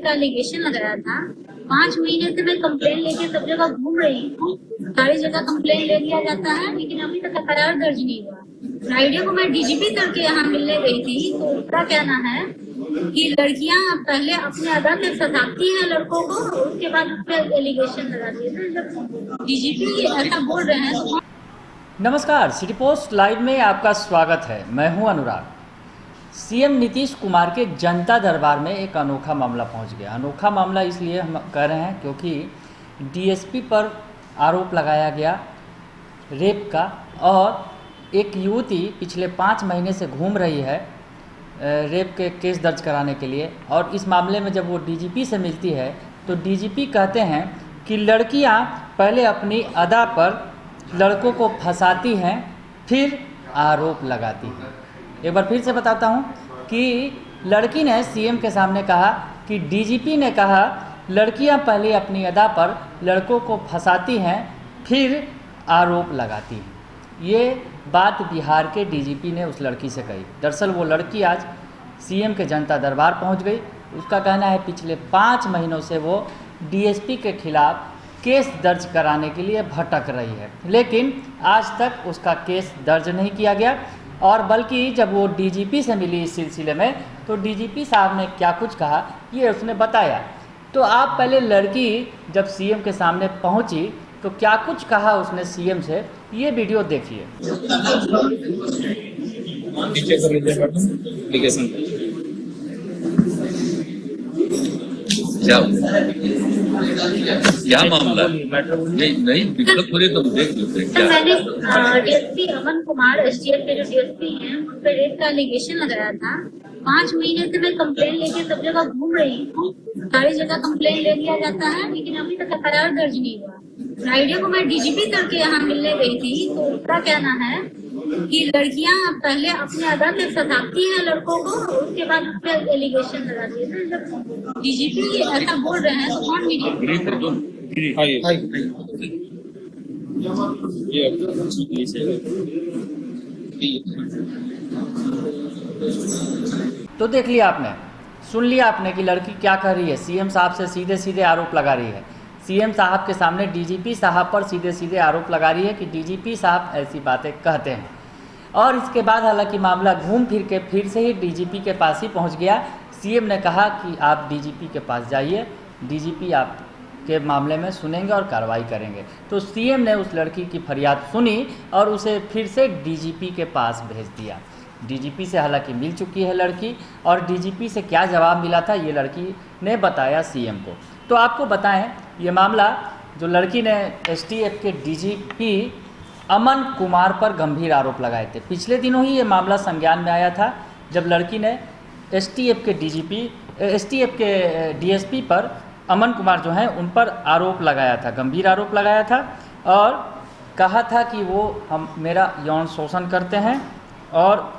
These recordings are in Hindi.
रेप का एलिगेशन लगाया था। 5 महीने से मैं कंप्लेन लेके सब जगह घूम रही हूँ, सारी जगह कंप्लेन ले लिया जाता है, लेकिन अभी तक एफआईआर दर्ज नहीं हुआ। फ्राइडे को मैं डीजीपी सर के यहाँ मिलने गई थी, तो उसका कहना है कि लड़कियां पहले अपने अदा से फंसाती हैं लड़कों को, उसके बाद उस पर एलिगेशन लगाती है। जब डीजीपी ऐसा बोल रहे हैं तो नमस्कार, सिटी पोस्ट लाइव में आपका स्वागत है। मैं हूं अनुराग। सीएम नीतीश कुमार के जनता दरबार में एक अनोखा मामला पहुंच गया। अनोखा मामला इसलिए हम कह रहे हैं क्योंकि डीएसपी पर आरोप लगाया गया रेप का, और एक युवती पिछले 5 महीने से घूम रही है रेप के केस दर्ज कराने के लिए। और इस मामले में जब वो डीजीपी से मिलती है तो डीजीपी कहते हैं कि लड़कियां पहले अपनी अदा पर लड़कों को फंसाती हैं, फिर आरोप लगाती हैं। एक बार फिर से बताता हूं कि लड़की ने सीएम के सामने कहा कि डीजीपी ने कहा लड़कियां पहले अपनी अदा पर लड़कों को फंसाती हैं, फिर आरोप लगाती हैं। ये बात बिहार के डीजीपी ने उस लड़की से कही। दरअसल वो लड़की आज सीएम के जनता दरबार पहुंच गई। उसका कहना है पिछले 5 महीनों से वो डीएसपी के खिलाफ केस दर्ज कराने के लिए भटक रही है, लेकिन आज तक उसका केस दर्ज नहीं किया गया। और बल्कि जब वो डीजीपी से मिली इस सिलसिले में, तो डीजीपी साहब ने क्या कुछ कहा ये उसने बताया। तो आप पहले लड़की जब सीएम के सामने पहुंची तो क्या कुछ कहा उसने सीएम से, ये वीडियो देखिए। क्या मामला नहीं दिक्कत हो रही तो देख लेते हैं क्या। मैंने डीएसपी अमन कुमार एसटीएफ के जो डीएसपी हैं उन पर रेप का एलिगेशन लगाया था। 5 महीने से मैं कंप्लेन लेके सब जगह घूम रही हूँ, सारी जगह कंप्लेन ले लिया जाता है, लेकिन अभी तक एफआईआर दर्ज नहीं हुआ। फ्राइडे को मैं डीजीपी सर के यहाँ मिलने गई थी, तो उसका कहना है कि लड़कियां पहले अपने अदा से फंसाती हैं लड़कों को, उसके बाद उस पर एलिगेशन लगाती है। जब डीजीपी ऐसा बोल रहे हैं तो कौन मीडिया तो देख लिया आपने, सुन लिया आपने कि लड़की क्या कह रही है। सीएम साहब से सीधे सीधे आरोप लगा रही है। सीएम साहब के सामने डीजीपी साहब पर सीधे सीधे आरोप लगा रही है कि डीजीपी साहब ऐसी बातें कहते हैं। और इसके बाद हालांकि मामला घूम फिर के फिर से ही डीजीपी के पास ही पहुंच गया। सीएम ने कहा कि आप डीजीपी के पास जाइए, डीजीपी आपके मामले में सुनेंगे और कार्रवाई करेंगे। तो सीएम ने उस लड़की की फरियाद सुनी और उसे फिर से डीजीपी के पास भेज दिया। डीजीपी से हालांकि मिल चुकी है लड़की, और डीजीपी से क्या जवाब मिला था ये लड़की ने बताया सीएम को। तो आपको बताएं, ये मामला जो लड़की ने एसटीएफ के डीजीपी अमन कुमार पर गंभीर आरोप लगाए थे। पिछले दिनों ही ये मामला संज्ञान में आया था, जब लड़की ने एसटीएफ के डीएसपी पर अमन कुमार जो हैं उन पर आरोप लगाया था, गंभीर आरोप लगाया था, और कहा था कि वो मेरा यौन शोषण करते हैं और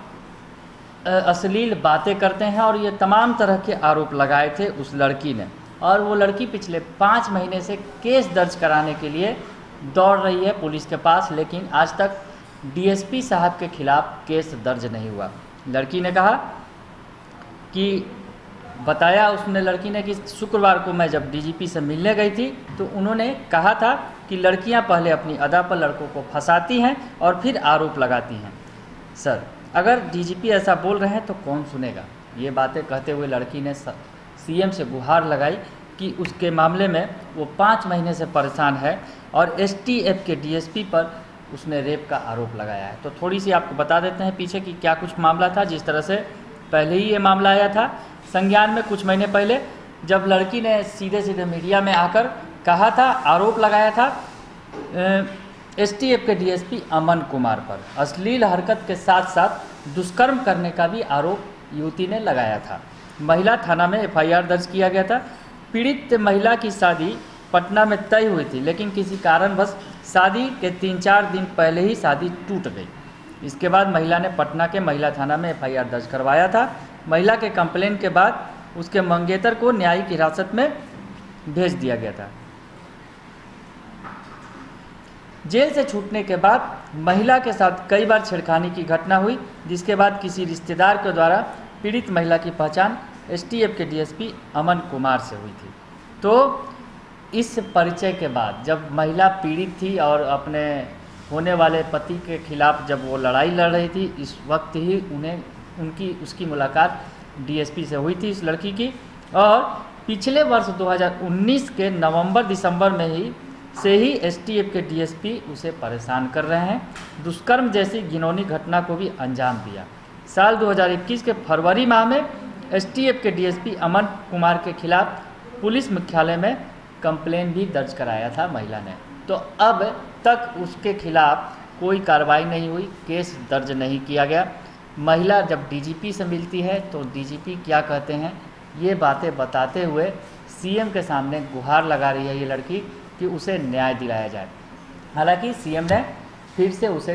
अश्लील बातें करते हैं, और ये तमाम तरह के आरोप लगाए थे उस लड़की ने। और वो लड़की पिछले 5 महीने से केस दर्ज कराने के लिए दौड़ रही है पुलिस के पास, लेकिन आज तक डीएसपी साहब के खिलाफ केस दर्ज नहीं हुआ। लड़की ने कहा कि बताया उसने लड़की ने कि शुक्रवार को मैं जब डीजीपी से मिलने गई थी तो उन्होंने कहा था कि लड़कियां पहले अपनी अदा पर लड़कों को फंसाती हैं और फिर आरोप लगाती हैं। सर, अगर डीजीपी ऐसा बोल रहे हैं तो कौन सुनेगा। ये बातें कहते हुए लड़की ने सीएम से गुहार लगाई कि उसके मामले में वो 5 महीने से परेशान है और एसटीएफ के डीएसपी पर उसने रेप का आरोप लगाया है। तो थोड़ी सी आपको बता देते हैं पीछे कि क्या कुछ मामला था। जिस तरह से पहले ही ये मामला आया था संज्ञान में कुछ महीने पहले, जब लड़की ने सीधे सीधे मीडिया में आकर कहा था, आरोप लगाया था एसटीएफ के डीएसपी अमन कुमार पर। अश्लील हरकत के साथ साथ दुष्कर्म करने का भी आरोप युवती ने लगाया था। महिला थाना में एफआईआर दर्ज किया गया था। पीड़ित महिला की शादी पटना में तय हुई थी, लेकिन किसी कारणवश शादी के 3-4 दिन पहले ही शादी टूट गई। इसके बाद महिला ने पटना के महिला थाना में एफआईआर दर्ज करवाया था। महिला के कंप्लेन के बाद उसके मंगेतर को न्यायिक हिरासत में भेज दिया गया था। जेल से छूटने के बाद महिला के साथ कई बार छेड़खानी की घटना हुई, जिसके बाद किसी रिश्तेदार के द्वारा पीड़ित महिला की पहचान एसटीएफ के डीएसपी अमन कुमार से हुई थी। तो इस परिचय के बाद जब महिला पीड़ित थी और अपने होने वाले पति के खिलाफ जब वो लड़ाई लड़ रही थी, इस वक्त ही उसकी मुलाकात डीएसपी से हुई थी इस लड़की की। और पिछले वर्ष 2019 के नवंबर-दिसंबर में ही एसटीएफ के डीएसपी उसे परेशान कर रहे हैं, दुष्कर्म जैसी घिनौनी घटना को भी अंजाम दिया। साल 2021 के फरवरी माह में एसटीएफ के डीएसपी अमन कुमार के खिलाफ पुलिस मुख्यालय में कंप्लेन भी दर्ज कराया था महिला ने। तो अब तक उसके खिलाफ कोई कार्रवाई नहीं हुई, केस दर्ज नहीं किया गया। महिला जब डीजीपी से मिलती है तो डीजीपी क्या कहते हैं, ये बातें बताते हुए सीएम के सामने गुहार लगा रही है ये लड़की कि उसे न्याय दिलाया जाए। हालांकि सीएम ने फिर से उसे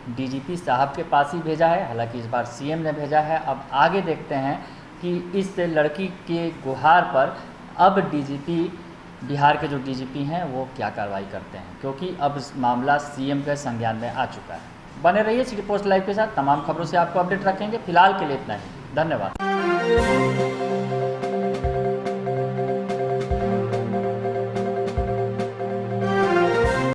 डीजीपी साहब के पास ही भेजा है, हालांकि इस बार सीएम ने भेजा है। अब आगे देखते हैं कि इस लड़की के गुहार पर अब डीजीपी, बिहार के जो डीजीपी हैं वो क्या कार्रवाई करते हैं, क्योंकि अब मामला सीएम के संज्ञान में आ चुका है। बने रहिए सिटी पोस्ट लाइव के साथ, तमाम खबरों से आपको अपडेट रखेंगे। फिलहाल के लिए इतना ही, धन्यवाद।